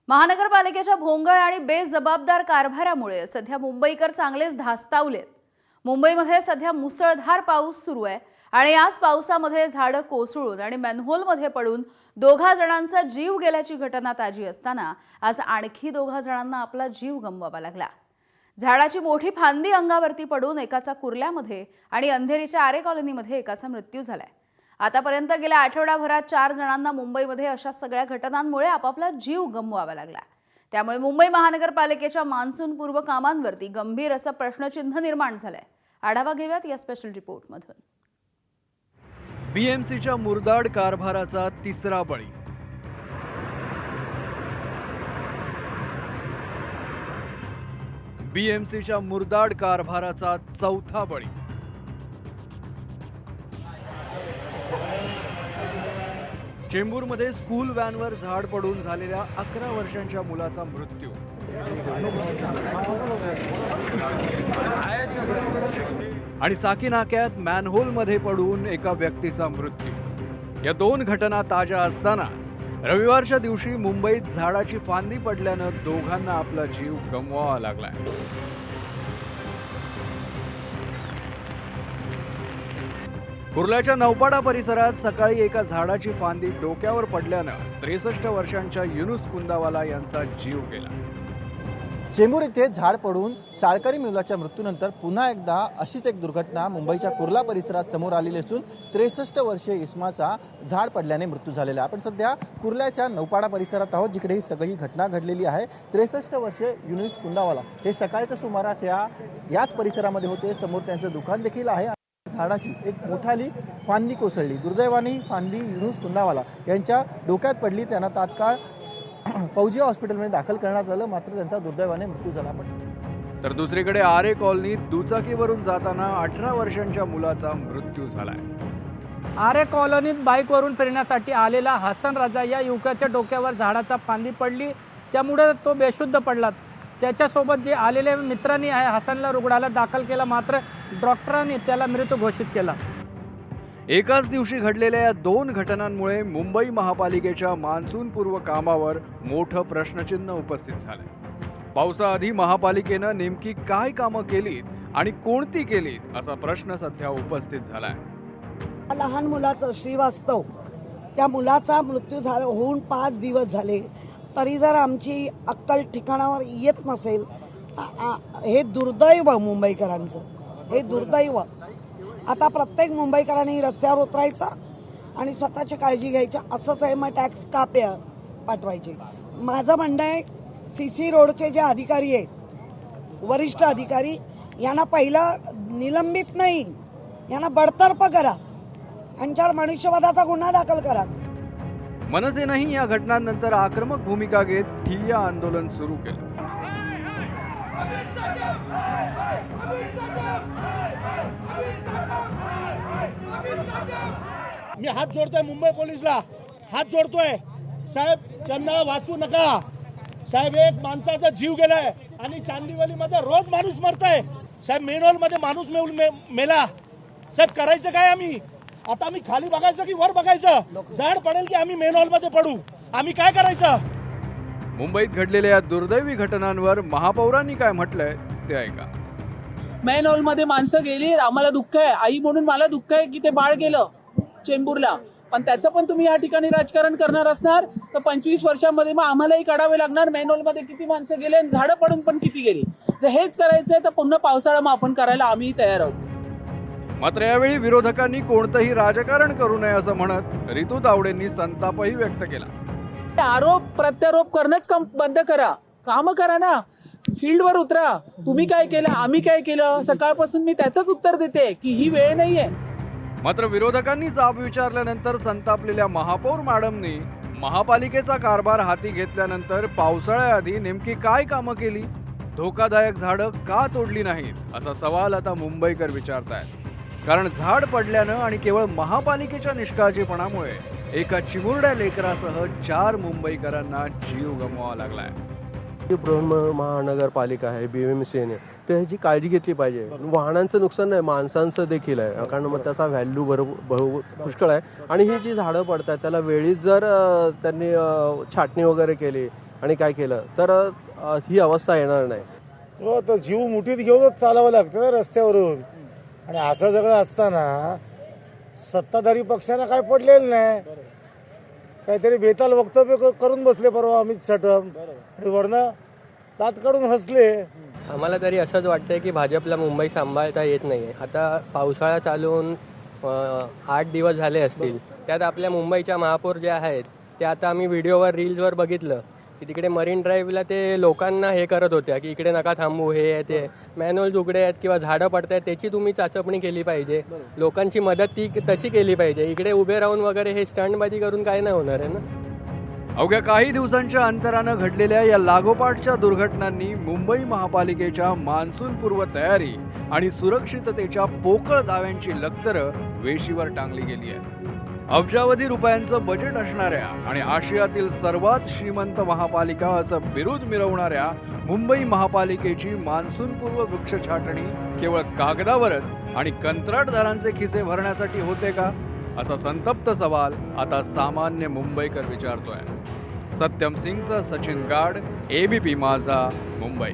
महानगरपालिकेच्या भोंगळ आणि बेजबाबदार कारभारामुळे सध्या मुंबईकर चांगलेच धास्तावलेत। मुंबईमध्ये सध्या मुसळधार पाऊस सुरू आहे आणि याच पावसामध्ये झाडं कोसळून आणि मॅनहोलमध्ये पडून दोघा जणांचा जीव गेल्याची घटना ताजी असताना आज आणखी दोघा जणांना आपला जीव गमवावा लागला। झाडाची मोठी फांदी अंगावरती पडून एकाचा कुर्ल्यामध्ये आणि अंधेरीच्या आरे कॉलनीमध्ये एकाचा मृत्यू झालाय। आतापर्यंत गेल्या आठवड्याभरात 4 जणांना मुंबईमध्ये अशा सगळ्या घटनांमुळे आपापला जीव गमवावा लागला। त्यामुळे मुंबई महानगरपालिकेच्या मान्सूनपूर्व कामांवरती गंभीर असं प्रश्नचिन्ह निर्माण झालंय। आढावा घेऊयात या स्पेशल रिपोर्टमधून। बीएमसीच्या मुरदाड कारभाराचा तिसरा बळी। बीएमसीच्या मुरदाड कारभाराचा चौथा बळी। चेंबूरमध्ये स्कूल व्हॅनवर झाड पडून झालेल्या 11 वर्षांच्या मुलाचा मृत्यू। आणि साकीनाक्यात मॅनहोलमध्ये पडून एका व्यक्तीचा मृत्यू। या 2 घटना ताज्या असताना रविवारच्या दिवशी मुंबईत झाडाची फांदी पडल्यानं दोघांना आपला जीव गमवावा लागलाय। कुर्ल्याच्या नौपाडा परिसरात सकाळी एका झाडाची फांदी डोक्यावर पडल्यानं 63 वर्षांच्या युनुस कुंदावाला यांचा जीव गेला। चेंबूर येथे झाड पडून शाळकरी मुलाच्या मृत्यूनंतर पुन्हा एकदा अशीच एक दुर्घटना मुंबईच्या कुर्ला परिसरात समोर आलेली असून 63 वर्षीय इस्माचा झाड पडल्याने मृत्यू झालेला आहे। आपण सध्या कुर्ल्याच्या नौपाडा परिसरात आहोत, जिकडे ही सगळी घटना घडलेली आहे। 63 वर्षीय युनुस कुंदावाला हे सकाळच्या सुमारास याच परिसरामध्ये होते। समोर त्यांचं दुकान देखील आहे। झाडाची एक मोठाली फांदी कोसळली। दुर्दैवाने फांदी युनुस कुंदावाला यांच्या डोक्यात पडली। त्यांना तात्काळ फौजी हॉस्पिटलमध्ये दाखल करण्यात आलं, मात्र त्यांचा दुर्दैवाने मृत्यू झाला। तर दुसरीकडे आरे कॉलनीत दुचाकीवरून जाताना 18 वर्षांच्या मुलाचा मृत्यू झालाय। आरे कॉलनीत बाईकवरून फिरण्यासाठी आलेला हसन राजा या युवकाच्या डोक्यावर झाडाचा फांदी पडली, त्यामुळे तो बेशुद्ध पडला। त्याच्यासोबत जे आलेले मित्रांनी हसनला रुग्णालयात दाखल केला, मात्र डॉक्टरांनी त्याला मृत घोषित केला। एकाच दिवशी घडलेल्या या 2 घटनांमुळे मुंबई महापालिकेच्या मान्सूनपूर्व कामावर मोठं प्रश्नचिन्ह उपस्थित झालंय। पावसाआधी महापालिकेनं नेमकी काय कामं केलीत आणि कोणती केलीत असा प्रश्न सध्या उपस्थित झालाय। लहान मुलाचं श्रीवास्तव त्या मुलाचा मृत्यू होऊन 5 दिवस झाले, तरी जर आमची अक्कल ठिकाणावर येत नसेल, हे दुर्दैव मुंबईकरांचं, हे दुर्दैव। आता प्रत्येक मुंबईकरांनी रस्त्यावर उतरायचा आणि स्वतःची काळजी घ्यायची, असंच आहे। मग टॅक्स का पाठवायचे? माझं म्हणणं आहे, CC रोडचे जे अधिकारी आहेत, वरिष्ठ अधिकारी, यांना पहिलं निलंबित नाही, यांना बडतर्फ करा, यांच्यावर मनुष्यवधाचा गुन्हा दाखल करा। मनसेनंही या घटनांनंतर आक्रमक भूमिका घेत ठिय्या आंदोलन सुरू केलं। मी हात जोडतोय मुंबई पोलीसला, हात जोडतोय साहेब, त्यांना वाचू नका साहेब। एक माणसाचा जीव गेलाय आणि चांदिवलीमध्ये रोज माणूस मरताय साहेब। मेनहोल मध्ये माणूस मेला साहेब। करायचं काय आम्ही आता? आम्ही खाली बघायचं की वर बघायचं? झाड पडेल की आम्ही मेनहोल मध्ये पडू? आम्ही काय करायचं? मुंबईत घडलेल्या या दुर्दैवी घटनांवर महापौरांनी काय म्हटलंय ते ऐका। मॅनहोलमध्ये माणसं गेली, आम्हाला दुःख आहे। आई म्हणून मला दुःख आहे की ते बाळ गेलं चेंबूरला, पण त्याचं पण तुम्ही या ठिकाणी राजकारण करणार असणार तर 25 वर्षांमध्ये मग आम्हालाही काढावे लागणार। मॅनहोलमध्ये किती माणसं गेले आणि झाडं पडून पण किती गेली? जर हेच करायचंय तर पुन्हा पावसाळा मापन करायला आम्ही तयार आहोत। मात्र यावेळी विरोधकांनी कोणतंही राजकारण करू नये असं म्हणत रितू तावडेंनी संतापही व्यक्त केला। आरोप प्रत्यारोप करणंच बंद करा, काम करा ना, फील्डवर उतरा। तुम्ही काय केलं, आम्ही काय केलं? सकाळपासून मी त्याचंच उत्तर देते की ही वेळ नाहीये। मात्र विरोधकांनी जाब विचारल्यानंतर संतापलेल्या महापौर मॅडमनी महापालिकेचा कारभार हाती घेतल्यानंतर पावसाळ्याआधी नेमकी काय कामं केली, धोकादायक झाडं का तोडली नाहीत असा सवाल आता मुंबईकर विचारतायत। कारण झाड पडल्यानं आणि केवळ महापालिकेच्या निष्काळजीपणामुळे एका चिमुरड्या लेकरासह 4 मुंबईकरांना जीव गमवावा लागलाय। महानगरपालिका आहे, BMCने त्याची काळजी घेतली पाहिजे। वाहनांचं नुकसान नाही, माणसांचं देखील आहे, कारण मग त्याचा व्हॅल्यू पुष्कळ आहे। आणि ही जी झाडं पडतात त्याला वेळीच जर त्यांनी छाटणी वगैरे केली आणि काय केलं तर ही अवस्था येणार नाही. तो आता जीव मुठीत घेऊनच चालावं लागतं ना रस्त्यावरून. आणि असं सगळं असताना सत्ताधारी पक्षानं काय पडलेलं नाही. काहीतरी बेताल वक्तव्य करून बसले परवा अमित साटम आणि वरनं दात काढून हसले. आम्हाला तरी असंच वाटतंय की भाजपला मुंबई सांभाळता येत नाही आहे. आता पावसाळा चालून 8 दिवस झाले असतील. त्यात आपल्या मुंबईच्या महापौर जे आहेत ते आता आम्ही व्हिडिओवर रील्सवर बघितलं की तिकडे मरीन ड्राईव्हला ते लोकांना हे करत होत्या की इकडे नका थांबू, हे आहे ते मॅन्युअल उघडे आहेत किंवा झाडं पडत आहेत त्याची तुम्ही चाचपणी केली पाहिजे. लोकांची मदत ती तशी केली पाहिजे. इकडे उभे राहून वगैरे हे स्टंटबाजी करून काय नाही होणार आहे ना. अवघ्या काही दिवसांच्या अंतरानं घडलेल्या या लागोपाठच्या दुर्घटनांनी मुंबई महापालिकेच्या मान्सूनपूर्व तयारी आणि सुरक्षिततेच्या पोकळ दाव्यांची लक्तरं वेशीवर टांगली गेली आहे. अब्जावधी रुपयांचं बजेट असणाऱ्या आणि आशियातील सर्वात श्रीमंत महापालिका असं बिरुद मिरवणाऱ्या मुंबई महापालिकेची मान्सूनपूर्व वृक्ष छाटणी केवळ कागदावरच आणि कंत्राटदारांचे खिसे भरण्यासाठी होते का, असा संतप्त सवाल आता सामान्य मुंबईकर विचारतोय. सत्यम सिंगसह सचिन गाड, ABP माझा, मुंबई.